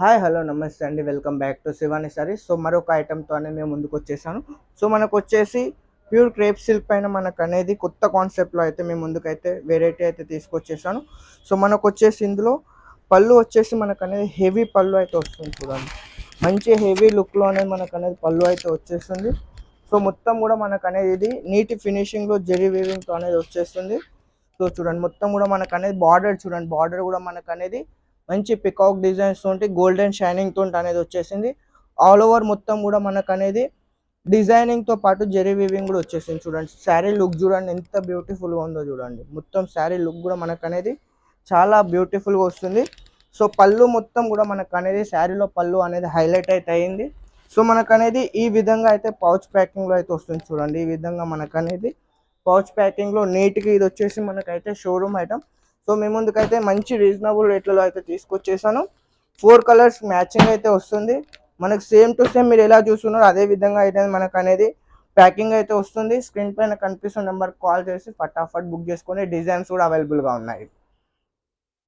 Hi hello నమస్తే అండి, welcome back to Shivani saris. So మరొక ఐటెంతోనే మేము ముందుకు వచ్చేసాను. సో మనకు వచ్చేసి ప్యూర్ క్రేప్ సిల్క్ పైన మనకు అనేది కొత్త కాన్సెప్ట్లో అయితే మేము ముందుకైతే వెరైటీ అయితే తీసుకొచ్చేసాను. సో మనకు వచ్చేసి ఇందులో పళ్ళు వచ్చేసి మనకు అనేది హెవీ పళ్ళు అయితే వస్తుంది. చూడండి, మంచి హెవీ లుక్లో అనేది మనకు అనేది పళ్ళు అయితే వచ్చేస్తుంది. సో మొత్తం కూడా మనకు అనేది ఇది నీటి ఫినిషింగ్లో జెరీ వీవింగ్తో అనేది వచ్చేస్తుంది. సో చూడండి, మొత్తం కూడా మనకు అనేది బార్డర్ చూడండి, బార్డర్ కూడా మనకు అనేది మంచి పికాక్ డిజైన్స్ తోటి గోల్డెన్ షైనింగ్ తోటి అనేది వచ్చేసింది. ఆల్ ఓవర్ మొత్తం కూడా మనకు అనేది డిజైనింగ్ తో పాటు జెరీ వీవింగ్ కూడా వచ్చేసింది. చూడండి, శారీ లుక్ చూడండి ఎంత బ్యూటిఫుల్ గా ఉందో చూడండి. మొత్తం శారీ లుక్ కూడా మనకు అనేది చాలా బ్యూటిఫుల్ గా వస్తుంది. సో పళ్ళు మొత్తం కూడా మనకు అనేది శారీలో పళ్ళు అనేది హైలైట్ అయితే అయింది. సో మనకు అనేది ఈ విధంగా అయితే పౌచ్ ప్యాకింగ్ లో అయితే వస్తుంది. చూడండి, ఈ విధంగా మనకు అనేది పౌచ్ ప్యాకింగ్ లో నీట్ గా ఇది వచ్చేసి మనకైతే షోరూమ్ ఐటమ్. సో మీ ముందుకైతే మంచి రీజనబుల్ రేట్లలో అయితే తీసుకొచ్చేసాను. 4 కలర్స్ మ్యాచింగ్ అయితే వస్తుంది. మనకు సేమ్ టు సేమ్ మీరు ఎలా చూస్తున్నారో అదే విధంగా అయితే మనకు అనేది ప్యాకింగ్ అయితే వస్తుంది. స్క్రీన్ పైన కనిపిస్తున్న నెంబర్ కాల్ చేసి ఫటాఫట్ బుక్ చేసుకొని డిజైన్స్ కూడా అవైలబుల్గా ఉన్నాయి.